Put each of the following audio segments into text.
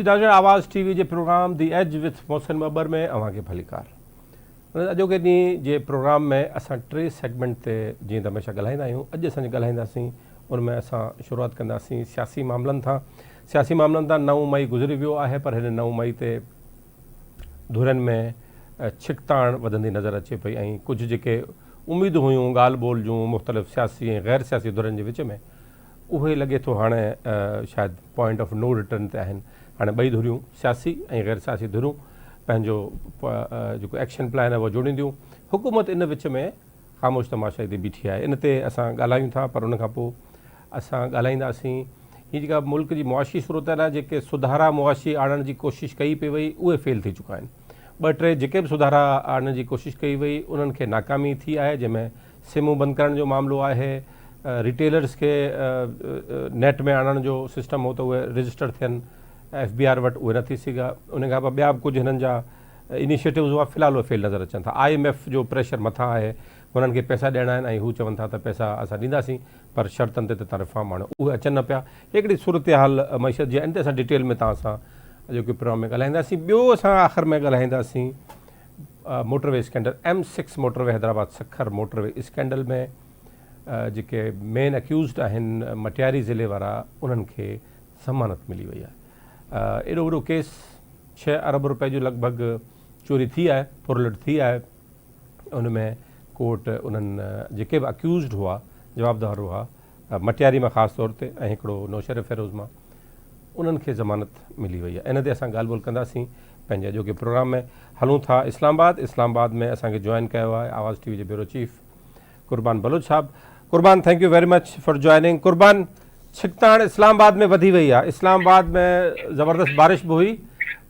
Doctor Awaz TV जे program the edge with Mohsin Babar में अवांखे भलीकार। अॼोके ॾींहुं जे प्रोग्राम में असां 3 सेगमेंट ते जीअं त हमेशह ॻाल्हाईंदा आहियूं। अॼु असां ॻाल्हाईंदासीं उन में असां शुरूआति कंदासीं सियासी मामलनि तां। सियासी मामलनि तां 9 मई गुज़री वियो आहे, पर हिन 9 मई ते धुरनि में छिकताण वधंदी नज़र अचे पई ऐं कुझु जेके उमेदूं हुयूं ॻाल्हि ॿोल जूं मुख़्तलिफ़ सियासी ऐं गैर सियासी धुरनि जे विच में, उहे लॻे थो हाणे शायदि पॉइंट ऑफ नो रिटर्न ते आहिनि। हाणे ॿई धुरियूं सियासी ऐं गैर सियासी धुरियूं पंहिंजो जेको एक्शन प्लान आहे उहो जोड़ींदियूं। हुकूमत इन विच में ख़ामोश तमाशाई ते बीठी आहे। इन ते असां ॻाल्हायूं था, पर उन खां पोइ असां ॻाल्हाईंदासीं हीअ जेका मुल्क जी मुआशी सूरत आहे, जेके सुधारा मुआशी आणण जी कोशिशि कई पई वई, उहे फेल थी चुका आहिनि। 2-3 जेके बि सुधारा आणण जी कोशिशि कई वई उन्हनि खे नाकामी थी आहे, जंहिंमें सिमूं बंदि करण जो मामिलो आहे, रिटेलर्स खे नेट में आणण जो सिस्टम हो त उहे रजिस्टर थियनि FBR वटि, उहे न थी सघा। उन खां पोइ ॿिया बि कुझु हिननि जा इनिशिएटिव्स हुआ, फ़िलहालु उहे फेल नज़र अचनि था। IMF जो प्रेशर मथां आहे, हुननि खे पैसा ॾियणा आहिनि ऐं हू चवनि था त पैसा असां ॾींदासीं, पर शर्तनि ते तव्हां रिफॉर्म आणो, उहे अचनि न पिया। हिकिड़ी सूरत हाल मईशत जी इन ते असां डिटेल में तव्हां सां अॼोके प्रोग्राम में ॻाल्हाईंदासीं। ॿियो असां आख़िर में ॻाल्हाईंदासीं motorway scandal, M6 motorway Hyderabad Sukkur motorway scandal में जेके मेन एक्यूज़ड आहिनि मटियारी ज़िले वारा, उन्हनि खे ज़मानत मिली वई आहे। एॾो वॾो केस 6 अरब रुपए जो लॻभॻि चोरी थी आहे, फुरलट थी आहे। उन में कोर्ट उन्हनि जेके बि अक्यूज़ड हुआ, जवाबदार हुआ मटियारी मां ख़ासि तौर ते ऐं हिकिड़ो नौशहर फेरोज़ मां, उन्हनि खे ज़मानत मिली वई आहे। इन ते असां ॻाल्हि ॿोल कंदासीं पंहिंजे अॼोके प्रोग्राम में। हलूं था इस्लामाबाद में असांखे जॉइन कयो आहे आवाज़ टीवी जे ब्यूरो चीफ कुर्बान बलोच साहब। कुर्बान, thank you very much for joining. कुर्बान, छिकताण इस्लामाबाद में वधी वई आहे। इस्लामाबाद में ज़बरदस्त बारिश बि हुई,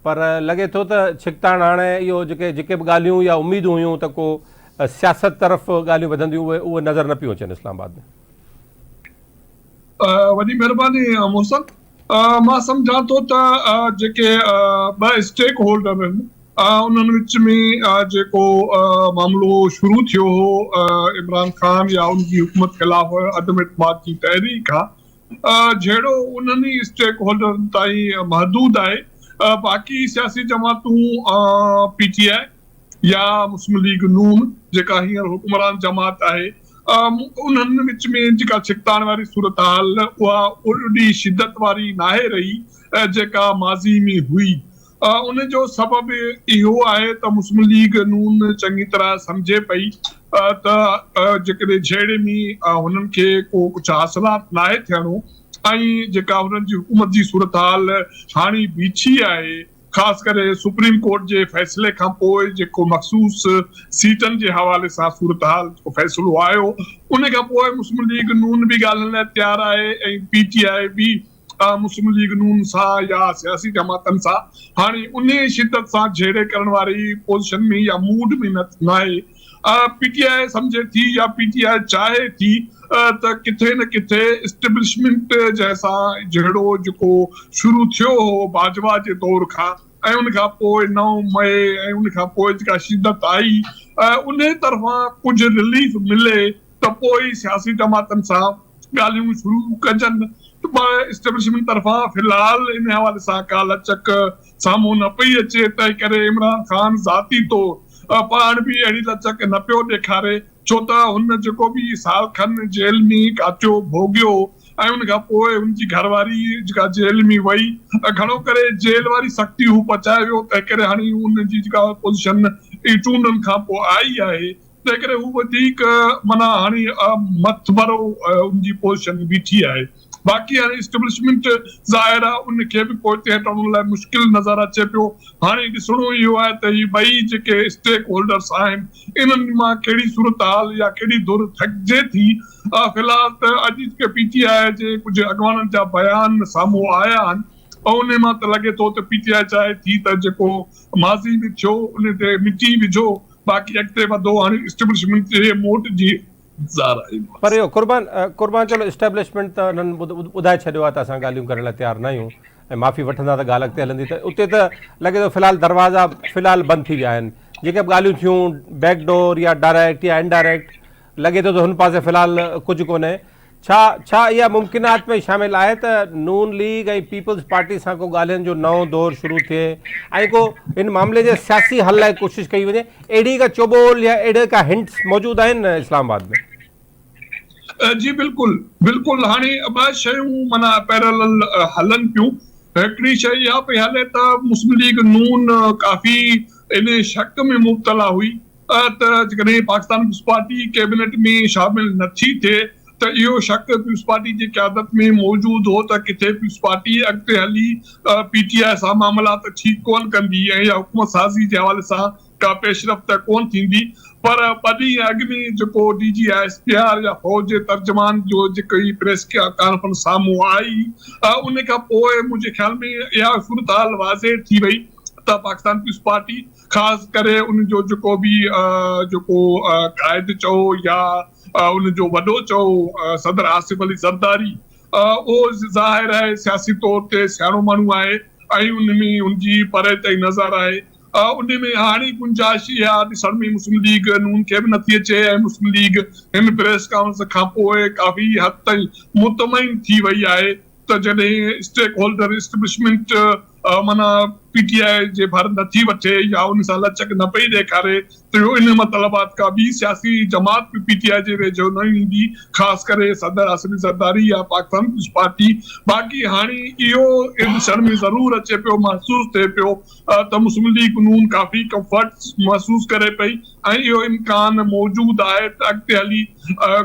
पर लॻे थो त छिकताण हाणे इहो जेके बि ॻाल्हियूं या उमेदूं हुयूं त को सियासत तरफ़ ॻाल्हियूं वधंदियूं, उहे नज़र न पियूं अचनि इस्लामाबाद में। वॾी महिरबानी मोहसिन। मां सम्झां थो त जेके 2 स्टेक होल्डर आहिनि उन्हनि विच में जेको मामिलो शुरू थियो हो इमरान खान या उनजी हुकूमत ख़िलाफ़ अदम इत्माद जी तहरीक आहे, जहिड़ो उन्हनि स्टेक होल्डर ताईं महदूद आहे। बाक़ी सियासी जमातूं PTI या मुस्लिम लीग नून जेका हींअर हुकुमरान जमात आहे, उन्हनि विच में जेका छिकताण वारी सूरत हाल उहा ओॾी शिदत वारी नाहे रही जेका माज़ी में हुई। उन जो सबबु इहो आहे त मुस्लिम लीग नून चङी तरह सम्झे पई त जेकॾहिं जहिड़े में हुननि खे को कुझु हासिलात नाहे थियणो ऐं जेका हुननि जी हुकूमत जी सूरत हाल हाणे बीठी आहे, ख़ासि करे सुप्रीम कोर्ट जे फ़ैसिले खां पोइ जेको मख़सूस सीटनि जे हवाले सां सूरत हाल जो फ़ैसिलो आयो, उन खां पोइ मुस्लिम लीग नून बि ॻाल्हाइण लाइ तयारु आहे ऐं PTI बि मुस्लिम लीग नून सां या सियासी जमातनि सां हाणे उन शिदत सां जहिड़े करण वारी पोज़ीशन में या मूड में न आहे। PTI सम्झे थी या PTI चाहे थी त किथे न किथे इस्टेब्लिशमेंट जंहिंसां जहिड़ो जेको शुरू थियो हो बाजवा जे दौर खां ऐं उन खां पोइ 9 मई ऐं उन खां पोइ जेका शिदत आई, उन तरफ़ां कुझु रिलीफ मिले त पोइ सियासी जमातनि सां ॻाल्हियूं शुरू कजनि। इस्टेब्लिशमेंट तरफ़ां फ़िलहाल इन हवाले सां का लचक साम्हूं न पई अचे, तंहिं करे इमरान खान ज़ाती तौर पाण बि अहिड़ी लचक न पियो ॾेखारे, छो त हुन जेको बि साल खनि जेल में काटियो भोॻियो ऐं उन खां पोइ हुनजी घरवारी जेका जेल में वई, घणो करे जेल वारी सख़्ती हू पचाए वियो, तंहिं करे हाणे हुनजी जेका पोज़ीशन चूंडनि खां पोइ आई आहे, तंहिं करे हू वधीक माना हाणे मथभरो उनजी पोज़ीशन बीठी आहे। बाक़ी हाणे इस्टेब्लिशमेंट ज़ाहिर आहे उनखे बि पोइते हटण लाइ मुश्किल नज़र अचे पियो। हाणे ॾिसणो इहो आहे त ही ॿई जेके स्टेक होल्डर्स आहिनि, इन्हनि मां कहिड़ी सूरत हाल या कहिड़ी धुर थकिजे थी। फ़िलहाल त अॼु जेके PTI जे कुझु अॻवाननि जा बयान साम्हूं आया आहिनि, ऐं उन मां त लॻे थो त PTI चाहे थी त जेको माज़ी में थियो उन ते मिटी विझो, बाक़ी अॻिते वधो हाणे इस्टेब्लिशमेंट जे मोट जी। पर इहो कुर्बान चलो इस्टेब्लिशमेंट त हुननि ॿुधाए छॾियो आहे त असां ॻाल्हियूं करण लाइ तयारु न आहियूं ऐं माफ़ी वठंदा त ॻाल्हि अॻिते हलंदी, त उते त लॻे थो फ़िलहालु दरवाज़ा फ़िलहालु बंदि थी विया आहिनि। जेके बि ॻाल्हियूं थियूं बैकडोर या डायरेक्ट या इनडायरेक्ट, लॻे थो त हुन पासे फ़िलहालु कुझु कोन्हे। छा इहा मुमकिनात में शामिल आहे त नून लीग ऐं पीपल्स पार्टी सां को ॻाल्हियुनि जो नओं दौर शुरू थिए ऐं को इन मामले जे सियासी हल लाइ कोशिशि कई वञे? अहिड़ी का चोॿोल या अहिड़े का हिंट्स मौजूदु आहिनि इस्लामाबाद में? जी बिल्कुलु बिल्कुलु। हाणे ॿ शयूं माना पैरेलल हलनि पियूं। हिकिड़ी शइ इहा पई हले त मुस्लिम लीग नून काफ़ी इन शक में मुब्तला हुई त जेकॾहिं पाकिस्तान पीपल्स पार्टी कैबिनेट में शामिल नथी थिए त इहो शक पीपल्स पार्टी जी क़यादत में मौजूदु हो त किथे पीपल्स पार्टी अॻिते हली पीटीआई सां मामलात ठीक कोन कंदी ऐं या हुकूमत साज़ी जे हवाले सां का पेशरफ़्त कोन थींदी। पर ॿ ॾींहं अॻु में जेको DG ISPR या फौज जे तर्जुमान जो जेको प्रेस कॉन्फ्रेंस साम्हूं आई उन खां पोइ मुंहिंजे ख्याल में इहा सूरत वाज़े थी वई त पाकिस्तान पीपल्स पार्टी ख़ासि करे उन जो जेको बि जेको क़ाइद चओ या उन जो वॾो चओ सदर आसिफ अली ज़रदारी उहो ज़ाहिर आहे सियासी तौर ते सियाणो माण्हू आहे ऐं उन में उनजी परे ताईं नज़र आहे। उन में हाणे गुंजाइश इहा ॾिसण में मुस्लिम लीग नून खे बि नथी अचे ऐं मुस्लिम लीग हिन प्रेस कॉन्फ्रेंस खां पोइ काफ़ी हद ताईं मुतमइन थी वई आहे त जॾहिं स्टेक होल्डर एस्टेब्लिशमेंट माना पीटीआई जे भर नथी वठे या उन सां लचक न पई ॾेखारे त इन मतलबात का ॿी सियासी जमात बि पीटीआई जे वेझो न ईंदी, ख़ासि करे सदर आसिफ अली ज़रदारी या पाकिस्तान पीपल्स पार्टी। बाक़ी हाणे इहो ॾिसण में ज़रूर अचे पियो, महसूस थिए पियो त मुस्लिम लीग नून काफ़ी कंफर्ट महसूस करे पई ऐं इहो इम्कान मौजूदु आहे त अॻिते हली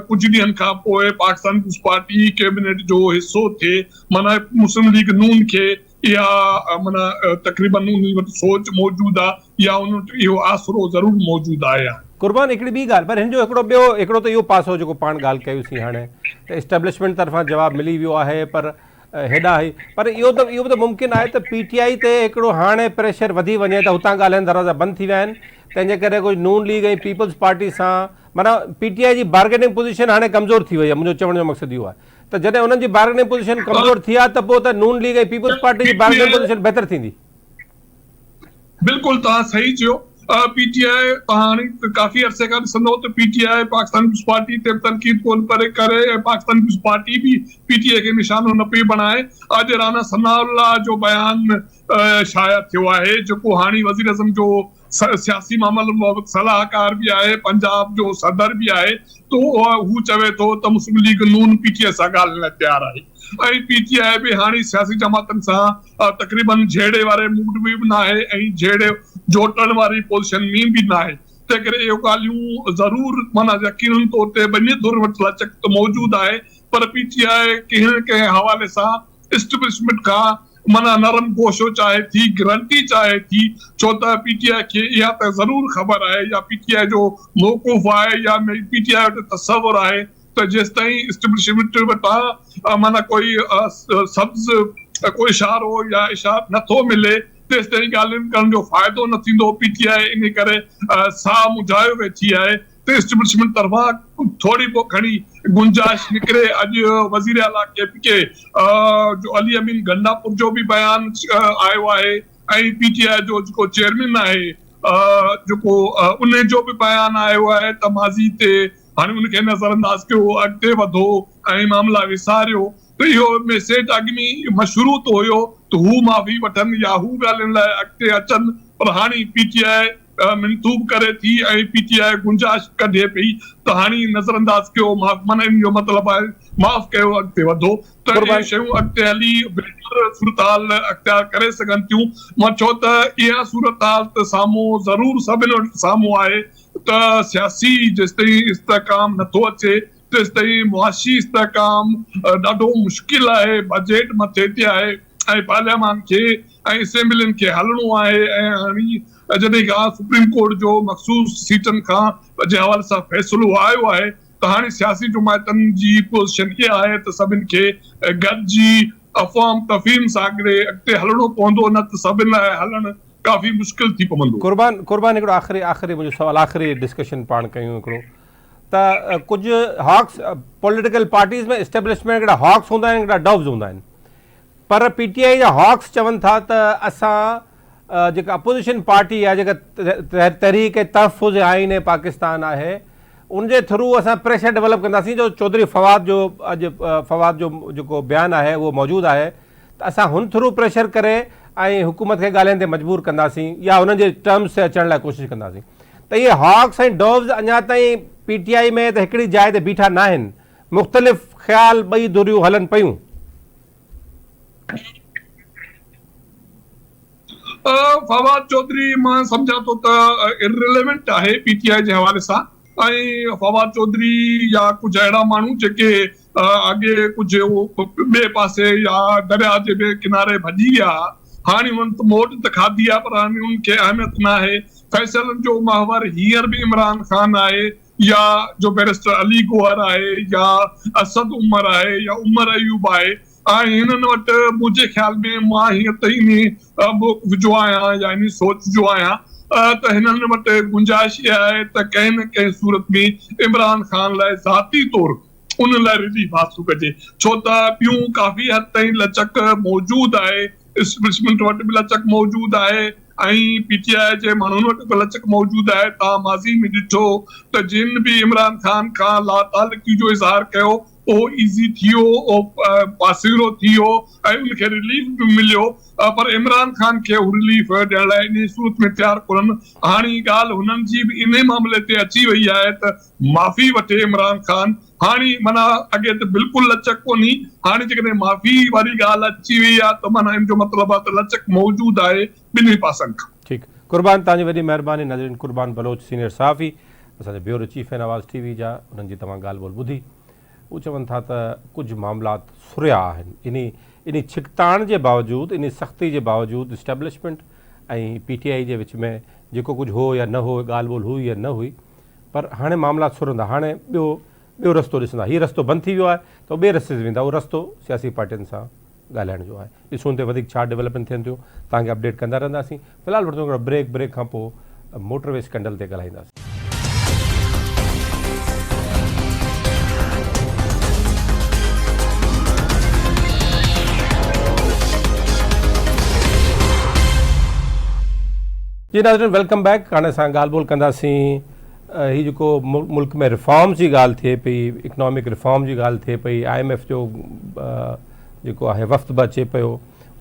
कुझु ॾींहंनि खां पोइ पाकिस्तान पीपल्स पार्टी कैबिनेट जो हिसो थिए। माना मुस्लिम लीग नून खे इहा माना तक़रीबन उन वटि सोच मौजूदु आहे या उन वटि इहो आसरो ज़रूर मौजूदु आहे। कुर्बान हिकिड़ी ॿी ॻाल्हि, पर हिन जो हिकिड़ो त इहो पासो जेको पाण ॻाल्हि कयोसीं हाणे त इस्टेब्लिशमेंट तरफ़ां जवाबु मिली वियो आहे, पर हेॾा ई पर इहो बि त मुमकिन आहे त पीटीआई ते हिकिड़ो हाणे प्रेशर वधी वञे त हुतां ॻाल्हाइनि दरवाज़ा बंदि थी विया आहिनि, तंहिंजे करे कुझु नून लीग ऐं पीपल्स पार्टी सां माना पीटीआई जी बार्गेनिंग पोज़ीशन हाणे कमज़ोर थी वई आहे। मुंहिंजो चवण जो मक़सदु इहो आहे त जॾहिं उन्हनि जी बार्गेनिंग पोज़ीशन कमज़ोर थी आहे त पोइ त नून लीग ऐं पीपल्स पार्टी जी बार्गेनिंग पोज़ीशन बहितर थींदी। बिल्कुलु तव्हां सही चयो। पीटीआई हाणे काफ़ी अरसे खां ॾिसंदो त पीटीआई पाकिस्तान पीपल्स पार्टी ते तनक़ीद कोन परे करे ऐं पाकिस्तान पीपल्स पार्टी बि पीटीआई खे निशानो न पई बणाए। अॼु राना सनाउल्लाह जो बयान शाया थियो आहे जेको हाणे वज़ीर आज़म जो सियासी मामलनि सलाहकार भी आहे, पंजाब जो सदर भी आहे, तो हू चवे थो त मुस्लिम लीग नून पीटीआई सां ॻाल्हाइण लाइ तयार आहे ऐं पीटीआई बि हाणे सियासी जमातनि सां तक़रीबन झेड़े वारे मूड में बि न आहे ऐं झेड़े जोटण वारी पोज़ीशन में बि न आहे। तंहिं करे इहो ॻाल्हियूं ज़रूर माना यकीनन तौर ते ॿिन्ही धुर वटि लचक त मौजूदु आहे, पर पीटीआई कंहिं न कंहिं हवाले सां एस्टेब्लिशमेंट खां माना नरम गोशो चाहे थी, गारंटी चाहे थी, छो त पीटीआई खे इहा त ज़रूर ख़बर आहे या पीटीआई जो मौक़ुफ़ आहे या पीटीआई वटि तसवुर आहे त जेसि ताईं एस्टेब्लिशमेंट वटां माना कोई सब्ज़ कोई इशारो या इशारो नथो मिले तेसि ताईं ॻाल्हियुनि करण जो फ़ाइदो न थींदो। पीटीआई इन करे साह मुझायो वेठी आहे त एस्टेब्लिशमेंट तरफ़ां थोरी घणी गुंजाइश निकिरे। अॼु वज़ीर आला के जो अली अमीन गंडापुर जो बि बयान आयो आहे ऐं पीटीआई जो जेको चेयरमैन आहे जेको उन जो बि बयान आयो आहे त माज़ी ते हाणे उनखे नज़रअंदाज़ कयो, अॻिते वधो ऐं मामला विसारियो। त इहो मैसेज अॻु में मशरूत हुयो त हू माफ़ी वठनि या हू ॻाल्हियुनि लाइ अॻिते अचनि, पर हाणे पीटीआई मंसूब करे थी ऐं पीटीआई गुंजाइश कढे पई त हाणे नज़रअंदाज़ कयो, माना इन जो मतिलबु आहे माफ़ कयो, अॻिते वधो त इहे शयूं अॻिते हली बेहतर सूरतहाल अख़्तियार करे सघनि थियूं। मां छो त इहा सूरतहाल त साम्हूं ज़रूर सभिनी वटि साम्हूं आहे त सियासी जेसिताईं इस्तेहकाम नथो अचे तेसि ताईं मुआशी इस्तेहकाम ॾाढो मुश्किल आहे। बजट मथे ते आहे ऐं पार्लियामान खे ऐं असेंबलियुनि खे हलणो आहे ऐं हाणे जॾहिं खां सुप्रीम कोर्ट जो मख़सूस सीटनि खां जे हवाले सां फ़ैसिलो आयो आहे त हाणे सियासी जमातनि जी पोज़ीशन इहा आहे त सभिनि खे गॾिजी अफ़वाम तफ़हीम सां अॻिते हलणो पवंदो, न त सभिनि लाइ हलणु काफ़ी मुश्किल थी पवंदो। कुर्बान हिकिड़ो आख़िरी मुंहिंजो सवाल, आख़िरी डिस्कशन पाण कयूं हिकिड़ो त कुझु हॉक्स पॉलिटिकल पार्टीज़ में इस्टेब्लिशमेंट हिकिड़ा हॉक्स हूंदा आहिनि, हिकिड़ा डव्स हूंदा आहिनि, पर पीटीआई जा हॉक्स चवनि था त असां जेका अपोज़िशन पार्टी आहे जेका तहरीक तहफ़्फ़ुज़ आइन पाकिस्तान आहे उनजे थ्रू असां प्रेशर डेवलप कंदासीं जो चौधरी फवाद जो अॼु फवाद जो जेको बयानु आहे उहो मौजूदु आहे त असां हुन थ्रू प्रेशर करे ऐं हुकूमत खे ॻाल्हाइण ते मजबूर कंदासीं या हुननि जे टर्म्स ते अचण लाइ कोशिशि कंदासीं त इहे हॉक्स ऐं डॉव्स अञा ताईं PTI में त हिकिड़ी जाइ ते बीठा न आहिनि, मुख़्तलिफ़ ख़्याल ॿई धुरियूं हलनि पियूं। फवाद चौधरी मां सम्झां थो त इररिलेवेंट आहे PTI जे हवाले सां, ऐं फवाद चौधरी या कुझु अहिड़ा माण्हू जेके अॻे कुझु ॿिए पासे या दरिया जे ॿिए किनारे भॼी विया, हाणे हुननि त मोट त खाधी आहे पर हाणे हुननि खे अहमियत न आहे। फैसलनि जो महवर हींअर बि इमरान ख़ान आहे या जो बैरिस्टर अली गौहर आहे या असद उमर आहे या उमर अयूब आहे, ऐं हिननि वटि मुंहिंजे ख़्याल में मां हीअं त इन जो आहियां या इन सोच जो आहियां त हिननि वटि गुंजाइश इहा आहे त कंहिं न कंहिं सूरत में इमरान ख़ान लाइ ज़ाती तौरु उन लाइ रिलीफ हासिल कजे, छो त ॿियूं काफ़ी हद ताईं लचक मौजूदु आहे, एस्टेब्लिशमेंट वटि बि लचक मौजूदु आहे ऐं PTI जे माण्हुनि वटि बि लचक मौजूदु आहे। तव्हां माज़ी में ॾिठो त जिन बि इमरान ख़ान खां लातालगी जो इज़हार कयो उहो ईज़ी थी वियो, पासीरो थी वियो ऐं उनखे रिलीफ बि मिलियो, पर इमरान ख़ान खे हू रिलीफ ॾियण लाइ इन सूरत में तयारु कोन्हनि। हाणे ॻाल्हि हुननि जी बि इन मामले ते अची वई आहे त माफ़ी वठे इमरान ख़ान। हाणे माना अॻे त बिल्कुलु लचक कोन्हे, हाणे जेकॾहिं माफ़ी वारी ॻाल्हि अची वई आहे त माना इन जो मतिलबु आहे त लचक मौजूदु आहे ॿिन्ही पासनि खां। ठीकु, कुर्बान तव्हांजी वॾी महिरबानी। नाज़रीन, कुर्बान बलोच सीनियर सहाफ़ी असांजे ब्यूरो चीफ आहिनि आवाज़ TV जा, उन्हनि जी तव्हां ॻाल्हि ॿोल ॿुधी। उहे चवनि था त कुझु मामलात सुरिया आहिनि, इन छिकताण जे बावजूदि, इन सख़्ती जे बावजूदि इस्टेब्लिशमेंट ऐं PTI जे विच में जेको कुझु हो या न हो, ॻाल्हि ॿोल हुई या न हुई, पर हाणे मामलात सुरंदा। हाणे ॿियो रस्तो ॾिसंदा, हीउ रस्तो बंदि थी वियो आहे त ॿिए रस्ते ते वेंदा, उहो रस्तो सियासी पार्टियुनि सां ॻाल्हाइण जो आहे। ॾिसूं ते वधीक छा डेवलपमेंट थियनि थियूं, तव्हांखे अपडेट कंदा रहंदासीं। फ़िलहालु वठूं हिकिड़ो ब्रेक खां पोइ मोटरवे स्कैंडल ते ॻाल्हाईंदासीं। जी नाज़रीन, वेलकम बैक। हाणे असां ॻाल्हि ॿोल कंदासीं हीउ जेको मुल्क में रिफॉर्म्स जी ॻाल्हि थिए पई, इकनॉमिक रिफॉर्म जी ॻाल्हि थिए पई, IMF जो जेको आहे वफ़्त बि अचे पियो,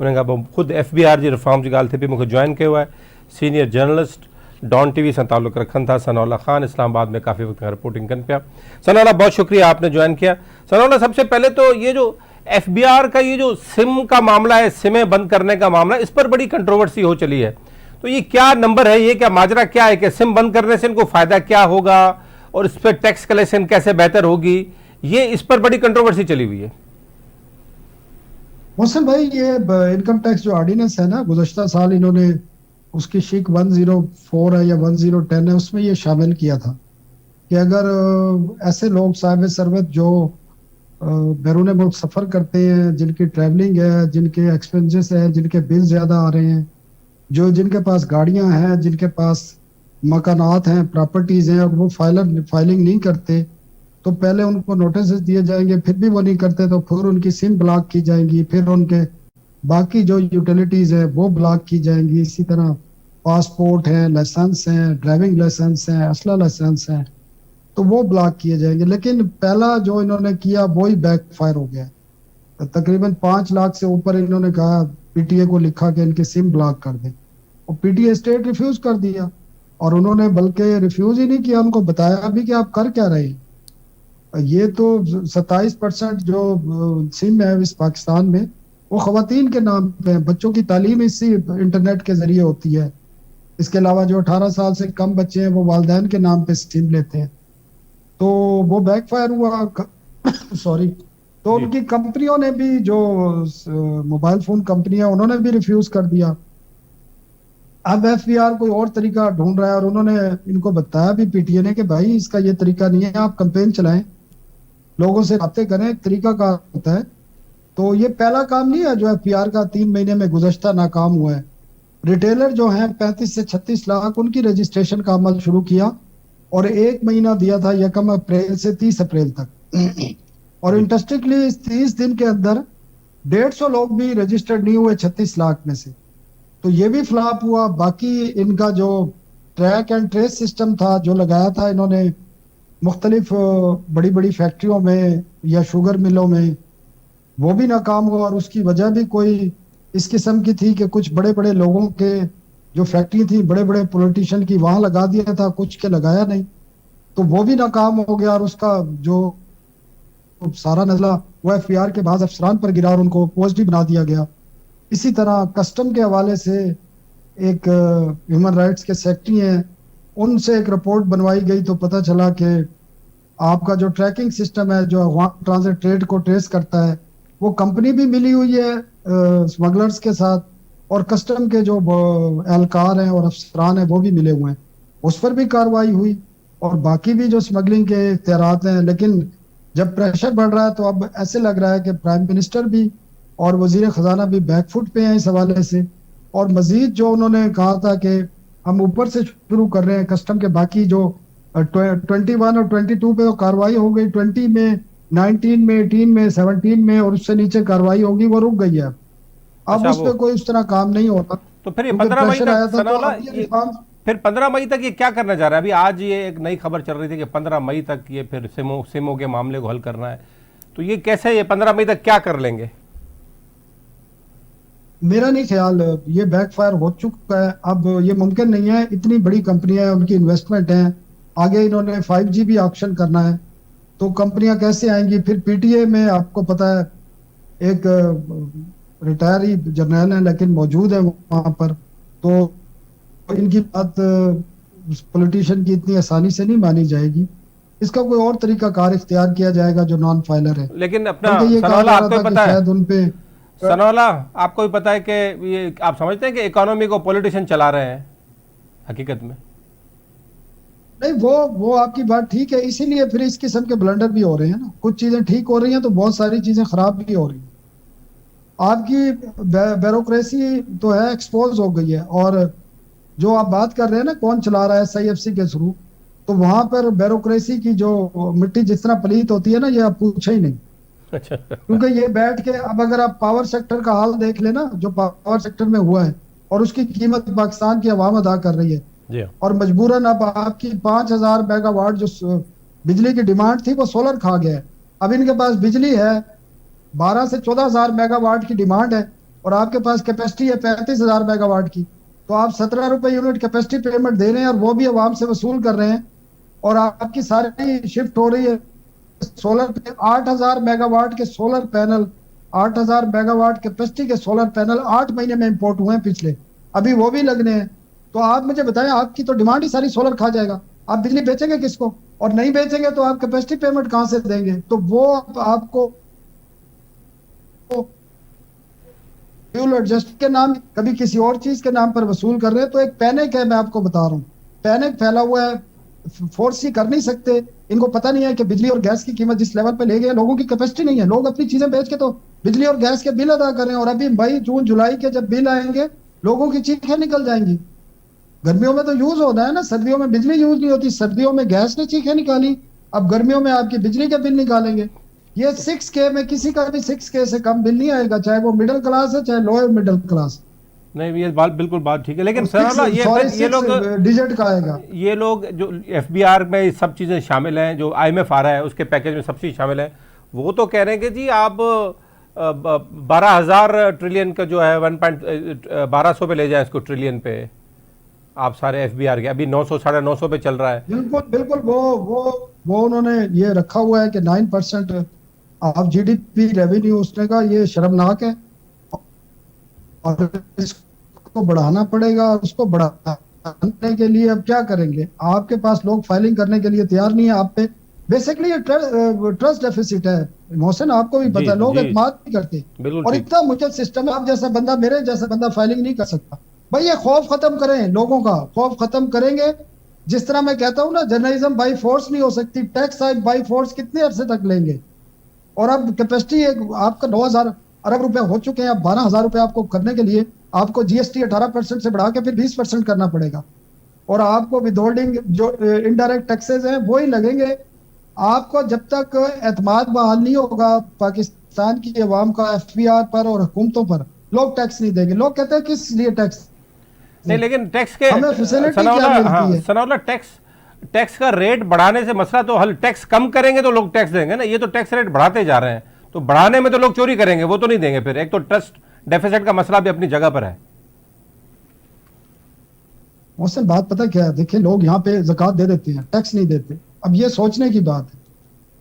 उन खां पोइ ख़ुदि FBR जी रिफॉर्म जी ॻाल्हि थिए पई। मूंखे जॉइन कयो आहे सीनियर जर्नलिस्ट डॉन TV सां ताल्लुक़ रखनि था सनाउल्ला ख़ान, इस्लामाबाद में काफ़ी वक्त रिपोर्टिंग कनि पिया। सनाउल्ला, बहुत शुक्रिया आपने ज्वाइन किया। सनाउल्ला, सबसे पहले तो ये जो FBR का ये जो सिम का मामला है, सिमें बंद करने का मामला, इस पर बड़ी कंट्रोवर्सी हो चली है, तो ये क्या नंबर है, ये क्या माजरा क्या है कि सिम बंद करने से इनको फ़ायदा क्या होगा और इस पर टैक्स कलेक्शन कैसे बेहतर होगी, ये इस पर बड़ी कंट्रोवर्सी चली हुई है। मोहसिन भाई, ये इनकम टैक्स जो ऑर्डिनेंस है ना, गुज़श्ता साल इन्होंने उसकी शिक 104 है या 1010 है, उसमें ये शामिल किया था कि अगर ऐसे लोग साहिब सरवत जो बैरून मुल्क सफ़र करते हैं, जिनकी ट्रैवलिंग है, जिनके एक्सपेंसेस है, जिनके बिल ज़्यादा आ रहे हैं, जो जिनके पास गाड़ियां हैं, जिनके पास मकानात हैं, प्रॉपर्टीज हैं, और वो फाइलिंग नहीं करते तो पहले उनको नोटिस दिए जाएंगे, फिर भी वो नहीं करते तो फिर उनकी सिम ब्लॉक की जाएंगी, फिर उनके बाकी जो यूटिलिटीज है वो ब्लॉक की जाएंगी। इसी तरह पासपोर्ट है, लाइसेंस है, ड्राइविंग लाइसेंस है, असला लाइसेंस है, तो वो ब्लॉक किए जाएंगे। लेकिन पहला जो इन्होंने किया वो ही बैकफायर हो गया। तो तकरीबन 5 लाख से ऊपर इन्होंने कहा, PTA को लिखा कि इनके सिम ब्लॉक कर दें, और PTA स्टेट रिफ्यूज कर दिया। और उन्होंने बल्कि रिफ्यूज ही नहीं किया, उनको बताया भी कि आप कर क्या रहे हैं। ये तो 27% जो सिम है इस पाकिस्तान में वो खवातीन के नाम पे है, बच्चों की तालीम इसी इंटरनेट के जरिए होती है। इसके अलावा जो 18 साल से कम बच्चे हैं वो वालिदैन के नाम पे सिम लेते हैं, तो वो बैकफायर हुआ सॉरी। तो उनकी कंपनियों ने भी, जो मोबाइल फोन कंपनियां, उन्होंने भी रिफ्यूज कर दिया। अब FBR कोई और तरीका ढूंढ रहा है, और उन्होंने इनको बताया भी PTA ने कि भाई इसका ये तरीका नहीं है, आप कैंपेन चलाएं, लोगों से बातें करें, तरीका का होता है। तो ये पहला काम नहीं है जो FBR का 3 महीने में गुज़श्ता नाकाम हुआ है। रिटेलर जो हैं 35 से 36 लाख, उनकी रजिस्ट्रेशन का अमल शुरू किया, और 1 महीना दिया था 1 अप्रैल से 30 अप्रैल तक, और इंटरेस्टिंगली इस 30 दिन के अंदर 150 लोग भी रजिस्टर्ड नहीं हुए 36 लाख में से, तो ये भी फ्लॉप हुआ। बाकी इनका जो ट्रैक एंड ट्रेस सिस्टम था जो लगाया था इन्होंने मुख्तलिफ बड़ी बड़ी फैक्ट्रियों में या शुगर मिलों में, वो भी नाकाम हुआ। और उसकी वजह भी कोई इस किस्म की थी कि कुछ बड़े बड़े लोगों के जो फैक्ट्री थी, बड़े बड़े पॉलिटिशियन की, वहां लगा दिया था, कुछ के लगाया नहीं, तो वो भी नाकाम हो गया। और उसका जो सारा नजला वो एफबीआर के बाद अफसरान पर गिरा और उनको पोस्ट भी बना दिया गया। इसी तरह कस्टम के हवाले से एक ह्यूमन राइट्स के सेक्रेटरी हैं, उनसे एक रिपोर्ट बनवाई गई तो पता चला कि आपका जो ट्रैकिंग सिस्टम है जो वहाँ ट्रांजिट ट्रेड को ट्रेस करता है, वो कंपनी भी मिली हुई है स्मगलर्स के साथ, और कस्टम के जो एहलकार हैं और अफसरान हैं वो भी मिले हुए हैं। उस पर भी कार्रवाई हुई और बाकी भी जो स्मगलिंग के इख्तियारात हैं। लेकिन जब प्रेशर बढ़ रहा है तो अब ऐसे लग रहा है कि प्राइम मिनिस्टर भी और वजीर खजाना भी बैकफुट पे हैं इस हवाले से। और मजीद जो उन्होंने कहा था कि हम ऊपर से शुरू कर रहे हैं, कस्टम के बाकी जो 21 और 22 पे तो कार्रवाई हो गई, 20 में, 19 में, 18 में, 17 में, और उससे नीचे कार्रवाई होगी, वो रुक गई है। अब अच्छा, उस पर कोई उस तरह काम नहीं होता। तो फिर ये क्योंकि 15 मई प्रेशर आया तक था, तो सनाउल्लाह, अब ये रिफॉर्म फिर 15 मई तक ये क्या करना चाह रहा है? अभी आज ये एक नई खबर चल रही थी कि 15 मई तक ये फिर सिमो के मामले को हल करना है, तो ये कैसे, ये 15 मई तक क्या कर लेंगे? मेरा नहीं ख्याल, ये बैकफायर हो चुका है। अब ये मुमकिन नहीं है, इतनी बड़ी कंपनियां हैं, उनकी इन्वेस्टमेंट है, आगे इन्होंने 5G भी ऑप्शन करना है, तो कंपनियां कैसे आएंगी? फिर पीटीए में आपको पता है एक रिटायर ही जर्नल है लेकिन मौजूद है वहां पर, तो इनकी बात पॉलिटिशियन की इतनी आसानी से नहीं मानी जाएगी। इसका कोई और तरीका कार इख्तियार किया जाएगा जो नॉन फाइलर है। लेकिन अपना ये कहा जा सनाउल्लाह, रहा आपको था कि पता है, शायद उनपे सनाउल्लाह आपको भी पता है कि ये आप समझते हैं कि इकोनॉमी को पॉलिटिशियन चला रहे हैं हकीकत में? नहीं, वो आपकी बात ठीक है, इसीलिए फिर इस किस्म के ब्लंडर भी हो रहे हैं ना। कुछ चीजें ठीक हो रही हैं तो बहुत सारी चीजें खराब भी हो रही हैं। आपकी ब्यूरोक्रेसी तो है, एक्सपोज हो गई है। और जो आप बात कर रहे हैं ना कौन चला रहा है SIFC के थ्रू, तो वहां पर ब्यूरोक्रेसी की जो मिट्टी जिस तरह पलीत होती है ना, ये आप पूछे ही नहीं। अच्छा, क्योंकि ये बैठ के, अब अगर आप पावर सेक्टर का हाल देख लेना, जो पावर सेक्टर में हुआ है, और उसकी कीमत पाकिस्तान की आवाम अदा कर रही है, जी, और मजबूरन अब आपकी 5000 मेगावाट जो बिजली की डिमांड थी वो सोलर खा गया है। अब इनके पास बिजली है, 12 से 14,000 मेगावाट की डिमांड है, और आपके पास कैपेसिटी है 35,000 मेगावाट की, तो आप 17 रुपए यूनिट कैपेसिटी पेमेंट दे रहे हैं और वो भी आवाम से वसूल कर रहे हैं। और आपकी सारी शिफ्ट हो रही है सोलर पे। 8,000 मेगावाट के सोलर पैनल, 8,000 मेगावाट कैपेसिटी के सोलर पैनल 8 महीने में इंपोर्ट हुए हैं पिछले, अभी वो भी लगने हैं। तो आप मुझे बताएं, आपकी तो डिमांड ही सारी सोलर खा जाएगा, आप बिजली बेचेंगे किसको? और नहीं बेचेंगे तो आप कैपेसिटी पेमेंट कहां से देंगे? तो वो आपको फ्यूल एडजस्ट के नाम, कभी किसी और चीज के नाम पर वसूल कर रहे हैं। तो एक पैनिक है, मैं आपको बता रहा हूँ, पैनिक फैला हुआ है, फोर्स ही कर नहीं सकते। इनको पता नहीं है कि बिजली और गैस की कीमत जिस लेवल पे ले गए, लोगों की कैपेसिटी नहीं है, लोग अपनी चीजें बेच के तो बिजली और गैस के बिल अदा कर रहे हैं। और अभी मई, जून, जुलाई के जब बिल आएंगे, लोगों की चीखें निकल जाएंगी। गर्मियों में तो यूज होना है ना, सर्दियों में बिजली यूज नहीं होती, सर्दियों में गैस ने चीखें निकाली, अब गर्मियों में आपकी बिजली के बिल निकालेंगे। ये 6K में किसी का भी 6K से कम बिल नहीं आएगा, चाहे वो मिडिल क्लास है चाहे लोअर मिडिल क्लास। नहीं, ये बात बिल्कुल बात ठीक है, लेकिन सनाउल्लाह ये लोग डिजिट का आएगा, ये लोग जो FBR में सब चीज़ें शामिल हैं, जो IMF आ रहा है उसके पैकेज में सब चीज़ शामिल है, वो तो कह रहे हैं कि जी आप 12,000 ट्रिलियन का जो है 1200 पे ले जाए इसको, ट्रिलियन पे आप सारे FBR के। अभी 900 950 पे चल रहा है। बिल्कुल बिल्कुल, वो उन्होंने ये रखा हुआ है कि 9% ऑफ GDP रेवेन्यू उसने का, ये शर्मनाक है और इसको बढ़ाना पड़ेगा। और उसको बढ़ाने के लिए अब क्या करेंगे? आपके पास लोग फाइलिंग करने के लिए तैयार नहीं है आप पे। बेसिकली ये ट्रस्ट डेफिसिट है मोहसिन, आपको भी पता है, लोग एतमाद नहीं करते। और इतना मुश्किल सिस्टम है, आप जैसा बंदा, मेरे जैसा बंदा फाइलिंग नहीं कर सकता। भाई ये खौफ खत्म करें, लोगों का खौफ खत्म करेंगे। जिस तरह मैं कहता हूँ ना, जर्नलिज्म बाई फोर्स नहीं हो सकती, टैक्स हाइक बाई फोर्स कितने अरसे तक लेंगे? और अब कैपेसिटी आपका 9,000 अरब रुपए हो चुके हैं, अब 12,000 रुपए आपको करने के लिए आपको GST 18% से बढ़ा के फिर 20% करना पड़ेगा। और आपको विदहोल्डिंग जो इनडायरेक्ट टैक्सेस हैं वो ही लगेंगे। आपको जब तक एतमाद बहाल नहीं होगा पाकिस्तान की अवाम का FBR पर और हुकूमतों पर, लोग टैक्स नहीं देंगे। लोग कहते हैं किस लिए टैक्स नहीं, लेकिन टैक्स के हमें फैसिलिटी क्या मिलती है? सनाउल्लाह टैक्स टैक्स का रेट बढ़ाने से मसला तो हल, टैक्स कम करेंगे तो लोग टैक्स देंगे ना, ये तो टैक्स रेट बढ़ाते जा रहे हैं, तो बढ़ाने में तो लोग चोरी करेंगे, वो तो नहीं देंगे। फिर एक तो ट्रस्ट डेफिसिट का मसला भी अपनी जगह पर है। मोहसिन बात पता क्या है, देखिए लोग यहाँ पे ज़कात दे देते हैं, टैक्स नहीं देते, अब ये सोचने की बात है।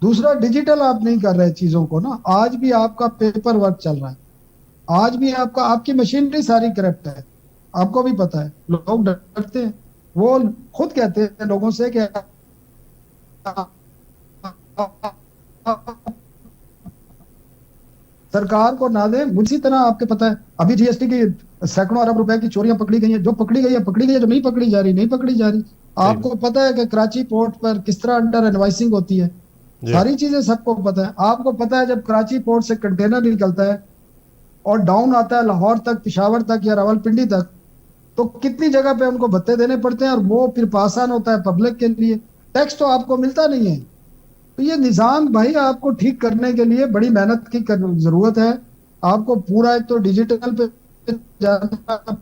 दूसरा, डिजिटल आप नहीं कर रहे चीजों को ना, आज भी आपका पेपर वर्क चल रहा है, आज भी आपकी मशीनरी सारी करप्ट है, आपको भी पता है। लोग डरते हैं, वो खुद कहते हैं लोगों से कि सरकार को ना दे। उसी तरह आपके पता है अभी जीएसटी की सैकड़ों अरब रुपए की चोरियां पकड़ी गई हैं, जो पकड़ी गई है पकड़ी गई है, जो नहीं पकड़ी जा रही नहीं पकड़ी जा रही। आपको पता है कि कराची पोर्ट पर किस तरह अंडर इनवॉइसिंग होती है, सारी चीजें सबको पता है। आपको पता है जब कराची पोर्ट से कंटेनर निकलता है और डाउन आता है लाहौर तक, पिशावर तक या रावलपिंडी तक, तो कितनी जगह पे उनको भत्ते देने पड़ते हैं और वो फिर पासान होता है पब्लिक के लिए। टैक्स तो आपको मिलता नहीं है। तो ये निज़ाम भाई आपको ठीक करने के लिए बड़ी मेहनत की जरूरत है। आपको पूरा एक तो डिजिटल पे जाना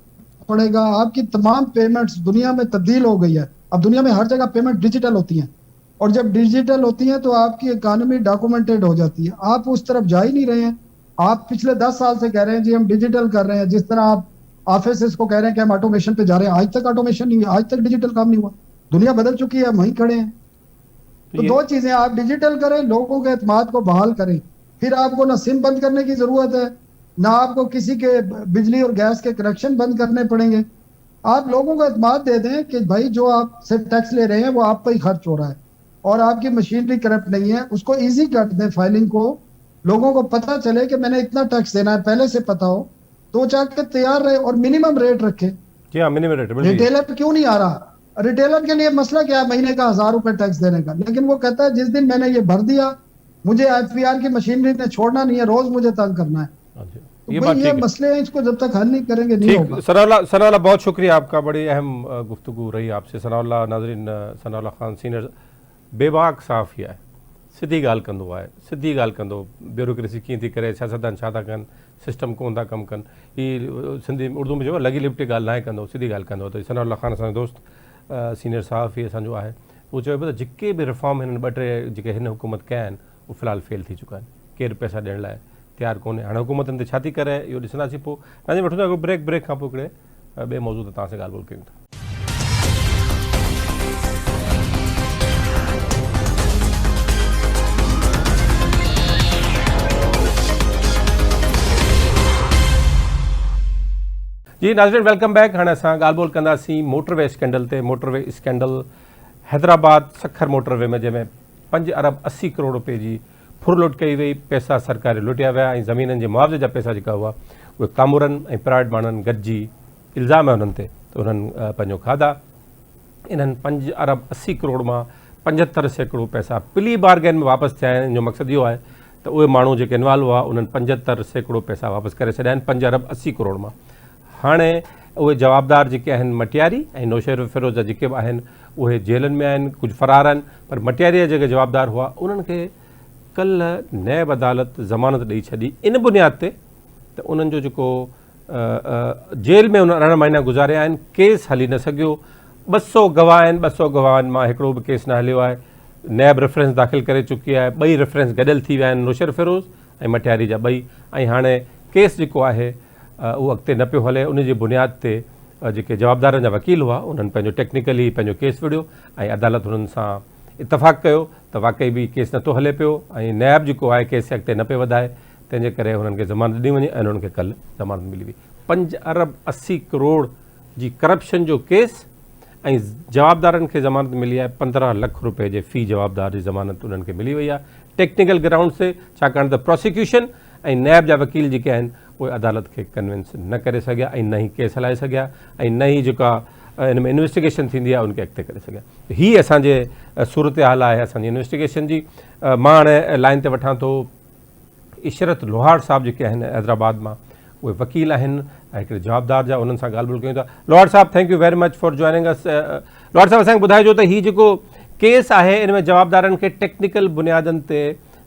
पड़ेगा। आपकी तमाम पेमेंट्स दुनिया में तब्दील हो गई है, अब दुनिया में हर जगह पेमेंट डिजिटल होती हैं, और जब डिजिटल होती हैं तो आपकी इकोनॉमी डॉक्यूमेंटेड हो जाती है। आप उस तरफ जा ही नहीं रहे हैं। आप पिछले 10 साल से कह रहे हैं जी हम डिजिटल कर रहे हैं, जिस तरह आप ऑफिस को कह रहे हैं कि हम ऑटोमेशन पे जा रहे हैं, आज तक ऑटोमेशन नहीं हुआ, आज तक डिजिटल काम नहीं हुआ। दुनिया बदल चुकी है, हम वहीं खड़े हैं। तो दो चीजें, आप डिजिटल करें, लोगों के एतमाद को बहाल करें, फिर आपको ना सिम बंद करने की जरूरत है, ना आपको किसी के बिजली और गैस के कनेक्शन बंद करने पड़ेंगे। आप लोगों को एतमाद दे दें कि भाई जो आप से टैक्स ले रहे हैं वो आप पर ही खर्च हो रहा है और आपकी मशीनरी करप्ट नहीं है। उसको ईजी कर दें फाइलिंग को, लोगों को पता चले कि मैंने इतना टैक्स देना है, पहले से पता हो, तो चाके तैयार रहे और मिनिमम रेट रखे। जी हाँ, मिनिमम रेट। रिटेलर क्यों नहीं आ रहा? रिटेलर के लिए मसला क्या है महीने का 1000 रुपए टैक्स देने का, लेकिन वो कहता है जिस दिन मैंने ये भर दिया मुझे एफपीआर की मशीनरी ने छोड़ना नहीं है, रोज मुझे तंग करना है। तो ये मसले हैं, इसको जब तक हल नहीं करेंगे नहीं होगा। सनाउल्लाह बहुत शुक्रिया आपका, बड़ी अहम गुफ्तगू रही आपसे। सनाउल्लाह नाज़रीन, सनाउल्लाह खान सीनियर बेबाक साफ़ है, सिधी ॻाल्हि कंदो आहे, सिधी ॻाल्हि कंदो। ब्यूरोक्रेसी कीअं थी करे, सियासतदान छा था कनि, सिस्टम कोन था कमु कनि, हीअ सिंधी उर्दू में चइबो लॻी लिपटी ॻाल्हि नाहे कंदो, सिधी ॻाल्हि कंदो। त सनाउल्लाह खान असांजो दोस्त सीनियर सहाफ़ी असांजो आहे, उहो चयो पियो त जेके बि रिफॉर्म हिननि 2-3 जेके हिन हुकूमत कया आहिनि उहे फ़िलहालु फेल थी चुका आहिनि, केरु पैसा ॾियण लाइ तयारु कोन्हे। हाणे हुकूमतनि ते छा थी करे इहो ॾिसंदासीं। पोइ तव्हांजे वठूं था ब्रेक खां पोइ हिकिड़े ॿिए मौज़ू ते तव्हां सां ॻाल्हि ॿोल कयूं था। जी नाज़रीन, वेलकम बैक। हाँ असां ॻाल्हि ॿोल कंदासीं मोटरवे स्कैंडल ते। Motorway scandal Hyderabad Sukkur motorway में, जंहिंमें 5 अरब 80 करोड़ रुपए जी फुर लुट कई वई, पैसा सरकार लुटिया विया ऐं ज़मीननि जे मुआवज़े जा पैसा जेका हुआ उहे कामूरनि ऐं प्राइवेट माण्हुनि गॾिजी इल्ज़ाम आहे उन्हनि ते, त उन्हनि पंहिंजो खाधा। इन्हनि 5 अरब 80 करोड़ मां 75 सैकड़ो पैसा प्ली बारगेन में वापसि थिया आहिनि। जो मक़सदु इहो आहे त उहे माण्हू जेके इन्वॉल्व हुआ उन्हनि 75 सैकड़ो पैसा वापसि करे छॾिया आहिनि 5 अरब 80 करोड़ मां। हाणे उहे जवाबदार जेके आहिनि मटियारी ऐं नौशेर फिरोज़ जेके बि आहिनि उहे जेलनि में आहिनि, कुझु फ़रार आहिनि, पर मटियारीअ जेके जवाबदार हुआ उन्हनि खे कल्ह नैब अदालत ज़मानत ॾेई छॾी इन बुनियाद ते त उन्हनि जो जेको जेल में 18 महीना गुज़ारिया आहिनि, केस हली न सघियो। 200 गवाह आहिनि, 200 गवाहनि मां हिकिड़ो बि केस न हलियो आहे। नैब रेफरेंस दाख़िल करे चुकी आहे, 2 रेफरेंस गॾियल थी विया आहिनि, नौशेर फिरोज़ ऐं मटियारी जा 2। ऐं हाणे केस जेको आहे उहो अॻिते न पियो हले। उन जी बुनियाद ते जेके जवाबदारनि जा वकील हुआ उन्हनि पंहिंजो टेक्निकली पंहिंजो केस विढ़ियो ऐं अदालत हुननि सां इतफ़ाक़ कयो त वाक़ई बि केस नथो हले पियो ऐं नैब जेको आहे केस अॻिते न पियो वधाए, तंहिंजे करे हुननि खे ज़मानत ॾिनी वञे ऐं उन्हनि खे कल्ह ज़मानत मिली हुई। 5 अरब 80 करोड़ जी करप्शन जो केस ऐं जवाबदारनि खे ज़मानत मिली आहे 15 लख रुपए जे फ़ी जवाबदार जी ज़मानत उन्हनि खे मिली वई आहे टेक्निकल ग्राउंड से, छाकाणि त प्रोसिक्यूशन ऐं नैब जा वकील जेके आहिनि उहे अदालत खे कन्विंस न करे सघिया ऐं न ई केस हलाए सघिया ऐं न ई जेका इन में इन्वेस्टिगेशन थींदी आहे उनखे अॻिते करे सघिया। हीअ असांजे सूरत हाल आहे असांजी इन्वेस्टिगेशन जी। मां हाणे लाइन ते वठां थो इशरत लोहार साहब जेके आहिनि हैदराबाद मां, उहे वकील आहिनि ऐं हिकिड़े जवाबदार जा, उन्हनि सां ॻाल्हि ॿोल कयूं था। लोहार साहब, thank you very much for joining us. Lohar साहब, असांखे ॿुधाइजो त हीउ जेको केस आहे इन में जवाबदारनि खे टेक्निकल बुनियादनि ते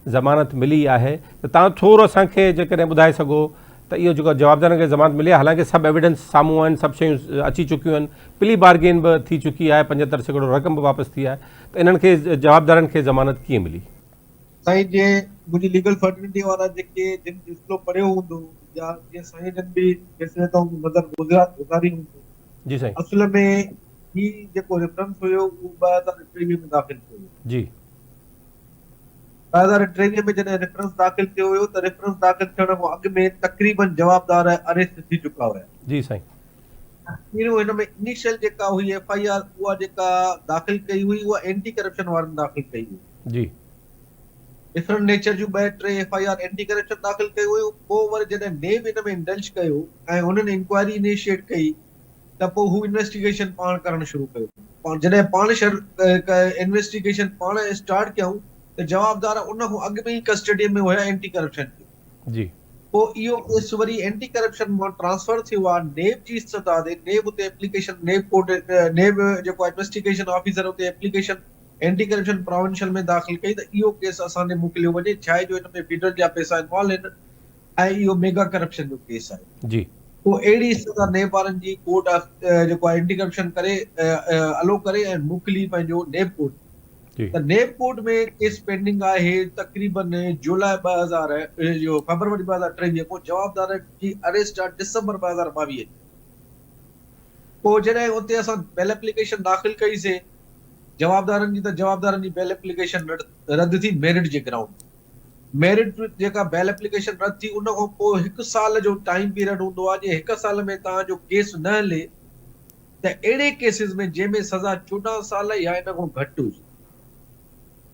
ज़मानत मिली आहे, त तव्हां थोरो असांखे जेकॾहिं ॿुधाए सघो त इहो जेको जवाबदारनि खे ज़मानत मिली आहे, हालांकि सभु एविडेंस साम्हूं आहिनि, सभु शयूं अची चुकियूं आहिनि, प्ली बार्गेन बि थी चुकी आहे, 75% रक़म बि वापसि थी आहे, त इन्हनि खे जवाबदारनि खे ज़मानत कीअं मिली? साईं जीअं मुंहिंजी लीगल फर्टिलिटी वारा जेके जिन फैसलो पढ़ियो हूंदो या जीअं साईं जन बि फैसले तां नज़र गुज़ारी हूंदो, जी साईं। असुल में ही जेको रेफरेंस हुयो उहो 2023 में दाख़िल थियो हुयो। जी 2023 में जॾहिं रेफरेंस दाख़िल थियो हुयो त रेफरेंस दाख़िल थियण खां अॻु में तक़रीबन जवाबदार अरेस्ट थी चुका हुया। जी साईं। हिन में इनिशियल जेका हुई FIR उहा जेका दाख़िल कई हुई उहा एंटी करप्शन वारनि दाख़िल कई हुई। जी डिफरेंट नेचर जूं 2-3 FIR एंटी करप्शन दाख़िल कई हुयूं। पोइ वरी जॾहिं नेब इन में इंडल्ज कयो ऐं हुननि इंक्वायरी इनिशिएट कई त पोइ हू इन्वेस्टिगेशन पाण करणु शुरू कयो। जॾहिं पाण इन्वेस्टिगेशन पाण स्टार्ट कयूं त जवाबदार उन खां अॻु में ई कस्टडी में हुया एंटी करप्शन जो। जी पोइ इहो केस वरी एंटी करप्शन मां ट्रांसफर थियो आहे नेब जी सतह ते। नेब उते एप्लीकेशन नेब जेको इन्वेस्टिगेशन ऑफिसर उते एप्लीकेशन एंटी करप्शन प्रोविंशियल में दाख़िल कई त इहो केस असांजे मोकिलियो वञे, छा आहे जो हिन में फेडरल जा पैसा इन्वॉल्व आहिनि ऐं इहो मेगा करप्शन जो केस आहे। जी पोइ अहिड़ी सतह नेब वारनि जी कोर्ट जेको आहे एंटी करप्शन करे अलो करे ऐं मोकिली पंहिंजो नेब कोर्ट। त नेब कोर्ट में केस पेंडिंग आहे तक़रीबन जुलाई 2000 जो फरवरी 2023। पोइ जवाबदार जी अरेस्ट आहे डिसंबर 2022। पोइ जॾहिं उते असां बेल एप्लीकेशन दाख़िल कईसीं जवाबदारनि जी, त जवाबदारनि जी बेल एप्लीकेशन रद्द थी मेरिट जे ग्राउंड। मेरिट जेका बेल एप्लीकेशन रद्द थी उन खां पोइ 1 साल जो टाइम पीरियड हूंदो आहे। जे 1 साल में तव्हांजो केस न हले त अहिड़े केसिस में जंहिंमें सज़ा 14 साल या इन खां घटि हुजे,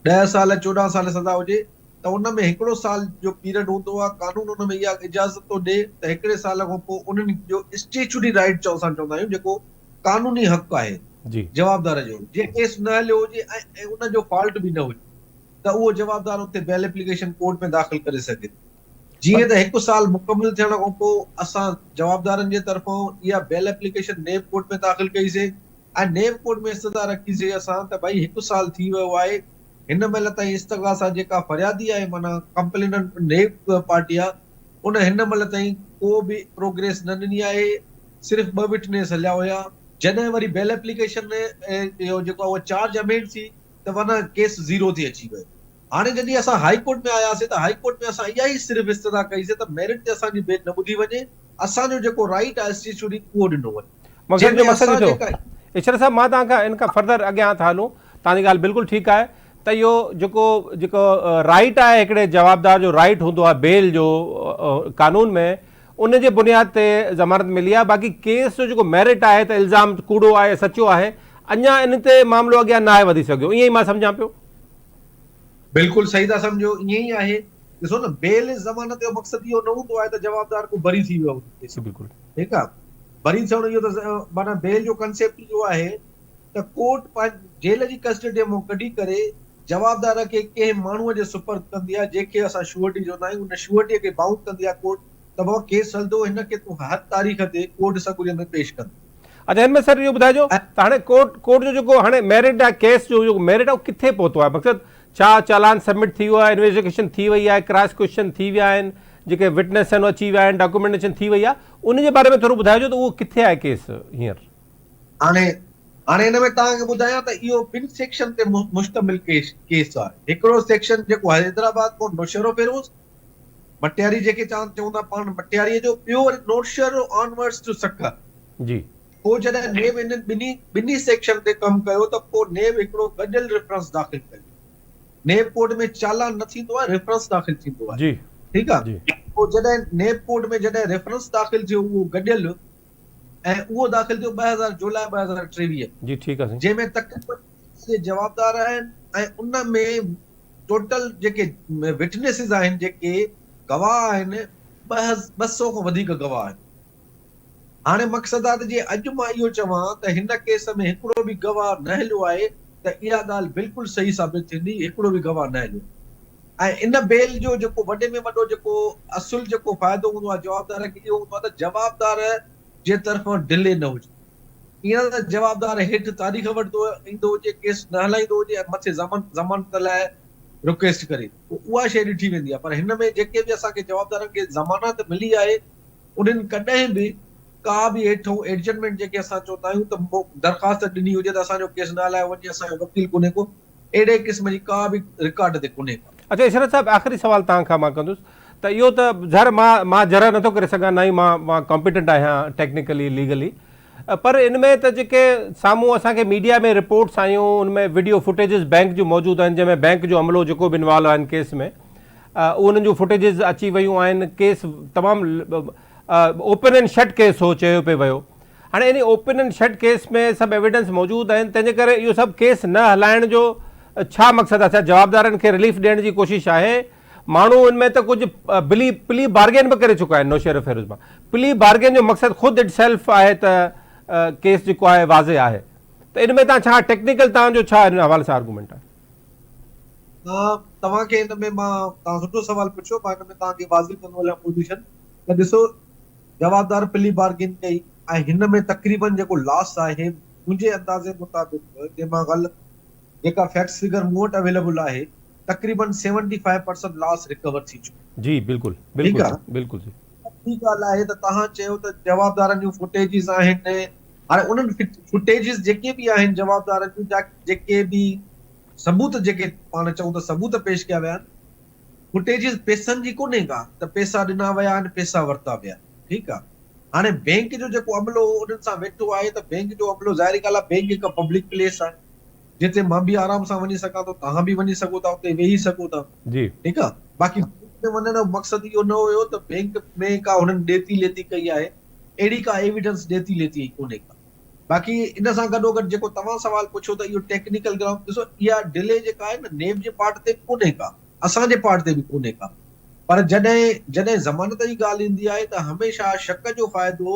10 साल 14 साल सज़ा हुजे, त उन में 1 साल जो पीरियड हूंदो आहे। कानून उन में इहा इजाज़त थो ॾे त 1 साल खां पोइ उन्हनि जो स्टेचुरी राइट असां चवंदा आहियूं, जेको कानूनी हक़ आहे जवाबदार जो, जे केस न हलियो हुजे ऐं उन जो फॉल्ट बि न हुजे त उहो जवाबदार उते बेल एप्लीकेशन कोर्ट में दाख़िल करे सघे। जीअं त 1 साल मुकमिल थियण खां पोइ असां जवाबदारनि जे तरफ़ां इहा बेल एप्लीकेशन नेब कोर्ट में दाख़िल कईसीं ऐं नेब कोर्ट में इस्तदा रखीसीं असां त भई 1 साल थी वियो आहे, हिन महिल ताईं इस्तग़ासा जेका फरियादी आहे माना कंप्लेनेंट नेब पार्टी आहे, उन हिन महिल ताईं को बि प्रोग्रेस न ॾिनी आहे। सिर्फ़ 2 विटनेस हलिया हुया। जॾहिं वरी बेल एप्लीकेशन इहो जेको उहा चार्ज अमेंड थी त वञा केस 0 थी अची वियो। हाणे जॾहिं असां हाई कोर्ट में आयासीं त हाई कोर्ट में असां इहा ई सिर्फ़ इस्तदा कईसीं त मेरिट ते असांजी बेल न ॿुधी वञे, असांजो जेको राइट आहे स्टेचुरी उहो ॾिनो वञे। मक़सद जो मसइलो थियो ईश्वर साहब, मां तव्हांखां इन खां फर्दर अॻियां था हलूं। तव्हांजी ॻाल्हि बिल्कुलु ठीकु आहे त इहो जेको राइट आहे, हिकिड़े जवाबदार जो राइट हूंदो आहे बेल जो कानून में, उन जे बुनियाद ते ज़मानत मिली आहे। बाक़ी केस जो जेको मेरिट आहे त इल्ज़ाम कूड़ो आहे सचो आहे, अञा इन ते मामिलो अॻियां न आहे वधी सघियो, ईअं ई मां सम्झां पियो। बिल्कुलु सही था सम्झो, ईअं ई आहे। ॾिसो न, बेल ज़मानत जो मक़सदु इहो न हूंदो आहे त जवाबदार को बरी थी वियो हुजे। बिल्कुलु ठीकु आहे, बरी थियण इहो त माना बेल जो कंसेप्ट इहो आहे त कोर्ट जेल जी कस्टडी मां कढी करे जवाबदार खे कंहिं माण्हूअ जे सुपर्द कंदी आहे, जंहिंखे असां श्योरिटी चवंदा आहियूं। उन श्योरिटीअ खे बाउंड कंदी आहे कोर्ट त बाबा केस हलंदो, हिनखे तूं हर तारीख़ ते कोर्ट सकुल में पेश कंदो। अच्छा, हिन में सर इहो ॿुधाइजो त हाणे कोर्ट जो जेको हाणे मेरिट आहे, केस जो जेको मेरिट आहे उहो किथे पहुतो आहे? मक़सदु छा चालान सबमिट थी वियो आहे, इन्वेस्टिगेशन थी वई आहे, क्रॉस क्वेश्चन थी विया आहिनि, जेके विटनेस आहिनि अची विया आहिनि, डॉक्यूमेंटेशन थी वई आहे, उन जे बारे में थोरो ॿुधाइजो त उहो किथे आहे केस हींअर? हाणे हिन में तव्हांखे ॿुधायां त इहो 2 सेक्शन ते मुश्तमिल केस आहे। हिकिड़ो सेक्शन जेको हैदराबाद को नौशरो फिरोज मटियारी जेके चवंदा पाण मटियारीअ जो, ॿियो नौशरो ऑनवर्ड्स टू सक्का जी। पोइ जॾहिं नेब इन ॿिन्ही सेक्शन ते कमु कयो त पोइ नेब हिकिड़ो गॾियल रेफरेंस दाख़िल कयो। नेब कोर्ट में चालान न थींदो आहे, रेफरेंस दाख़िल थींदो आहे जी। ठीकु आहे। पोइ जॾहिं नेब कोर्ट में जॾहिं रेफरेंस दाख़िल थियो उहो गॾियल, ऐं उहो दाख़िल थियो जुलाई 2023 जी। ठीकु आहे, जंहिंमें तक़रीबन जवाबदार आहिनि ऐं उन में टोटल जेके विटनेसिस आहिनि, जेके गवाह आहिनि, 200 खां वधीक गवाह आहिनि। हाणे मक़सदु आहे त जे अॼु मां इहो चवां त हिन केस में हिकिड़ो बि गवाह न हलियो आहे त इहा ॻाल्हि बिल्कुलु सही साबित थींदी, हिकिड़ो बि गवाह न हलियो। ऐं इन बेल जो जेको वॾे में वॾो जेको असुल जेको फ़ाइदो हूंदो आहे जवाबदार खे, इहो हूंदो आहे त जवाबदार जे तरफ़ां डिले न हुजे। ईअं त जवाबदार हेठि तारीख़ वठंदो ईंदो हुजे, केस न हलाईंदो हुजे ऐं मथे ज़मानत लाइ रिक्वेस्ट करे, उहा शइ ॾिठी वेंदी आहे। पर हिन में जेके बि असांखे जवाबदारनि खे ज़मानत मिली आहे उन्हनि कॾहिं बि का बि हेठो एडजमेंट जेके असां चवंदा आहियूं त दरख़्वास्त ॾिनी हुजे त असांजो केस न हलायो वञे, असांजो वकील कोन्हे को, अहिड़े क़िस्म जी का बि रिकॉर्ड ते कोन्हे का। अच्छा इशरत साहब, आख़िरी सवाल तव्हां खां मां कंदुसि त इहो त ज़र मां जर नथो करे सघां, न ई मां कॉम्पिटेंट आहियां टेक्निकली लीगली, पर इन में त जेके साम्हूं असांखे मीडिया में रिपोर्ट्स आयूं उन में वीडियो फुटेजिस बैंक जूं मौजूदु आहिनि, जंहिंमें बैंक जो अमलो जेको बि इन्वॉल्व आहिनि केस में, उन्हनि जूं फुटेजिस अची वियूं आहिनि। केस तमामु ओपन एंड शट केस हो चयो पियो वियो। हाणे in open and shirt case में सभु एविडेंस मौजूदु आहिनि, तंहिंजे करे इहो सभु केस न हलाइण जो छा मक़सदु आहे? छा जवाबदारनि खे रिलीफ ॾियण जी कोशिशि आहे? माण्हू उनमें त कुझु प्ली बार्गेन बि करे चुका आहिनि नौशेर फिरोज़ मां। प्ली बार्गेन जो मक़सदु ख़ुदि इट सेल्फ आहे त केस जेको आहे वाज़े आहे, त इन में तव्हां छा टेक्निकल तव्हांजो छा हिन हवाले सां आर्गूमेंट आहे? तव्हांखे हिन में तव्हां सुठो सवाल पुछियो, मां हिन में तव्हांखे वाज़िह कंदो हलियां पोज़ीशन त ॾिसो, जवाबदार प्ली बार्गेन कई ऐं हिन में तक़रीबन जेको लॉस आहे मुंहिंजे अंदाज़े मुताबिक़ जेका फैक्ट्स फिगर मूं वटि अवेलेबल आहे, तक़रीबन 75% लॉस रिकवर थी चुको। जी बिल्कुलु बिल्कुलु बिल्कुलु जी। ॿी ॻाल्हि आहे त तव्हां चयो त जवाबदारनि जूं फुटेजिस आहिनि, हाणे उन्हनि फुटेजिस जेके बि आहिनि जवाबदारनि जूं, जेके बि सबूत जेके पाण चऊं त सबूत पेश कया विया आहिनि, फुटेजिस पैसनि जी कोन्हे का त पैसा ॾिना विया आहिनि, पैसा वरिता विया, ठीकु आहे। हाणे बैंक जो जेको अमलो उन्हनि सां वेठो आहे, त बैंक जो अमलो ज़ाहिरी ॻाल्हि आहे, बैंक हिकु पब्लिक प्लेस आहे जिते मां बि आराम सां वञी सघां थो, तव्हां बि वञी सघो था, उते वेही सघो था, जी ठीकु आहे। बाक़ी वञण जो मक़सदु इहो न हुयो त बैंक में का हुननि ॾेती लेती कई आहे, अहिड़ी का एविडेंस ॾेती लेती कोन्हे का। बाक़ी इन सां गॾोगॾु जेको तव्हां सवाल पुछो त इहो टेक्निकल ग्राउंड, ॾिसो इहा डिले जेका आहे न नेब जे पार्ट ते कोन्हे का, असांजे पार्ट ते बि कोन्हे का, पर जॾहिं ज़मानत जी ॻाल्हि ईंदी आहे त हमेशह शक जो फ़ाइदो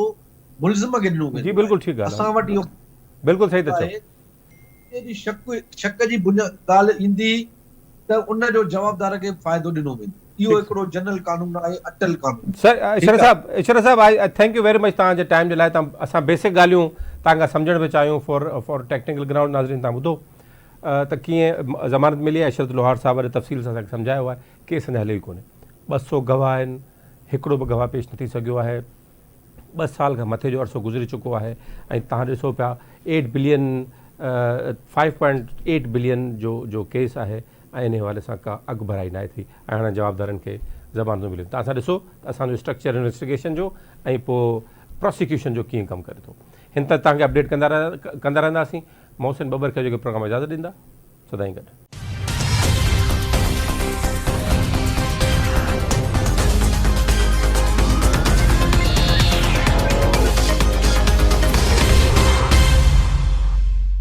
मुल्ज़िम खे ॾिनो वेंदो। जी बिल्कुलु ठीकु आहे, असां वटि इहो बिल्कुलु सही था चओ। शक जी ॻाल्हि ईंदी त उन जो जवाबदार खे फ़ाइदो ॾिनो वेंदो। इहो हिकिड़ो जनरल कानून आहे, अटल कानून। सर इशरत साहब I thank you very much तव्हांजे टाइम जे लाइ। असां बेसिक ॻाल्हियूं तव्हांखां सम्झण पिया चाहियूं फॉर टेक्निकल ग्राउंड। नाज़रीन तव्हां ॿुधो त कीअं ज़मानत मिली आहे। इशरत लोहार साहब वरी तफ़सील सां असांखे सम्झायो आहे। केस अञा हलियो ई कोन्हे, 200 गवाह आहिनि, हिकिड़ो बि गवाह पेश न थी सघियो आहे। 2 साल खां मथे जो अरसो गुज़री चुको आहे ऐं तव्हां ॾिसो पिया 5.8 बिलियन जो केस आहे ऐं इन हवाले सां का अघु भराई न थी ऐं हाणे जवाबदारनि खे ज़मानतूं मिलियूं। तव्हां ॾिसो त असांजो स्ट्रक्चर इन्वेस्टिगेशन जो ऐं पोइ प्रोसिक्यूशन जो कीअं कमु करे थो। हिन त तव्हांखे अपडेट कंदा रहंदासीं। मोहसिन बबर खे जेके प्रोग्राम इजाज़त ॾींदा, सदाईं गॾु।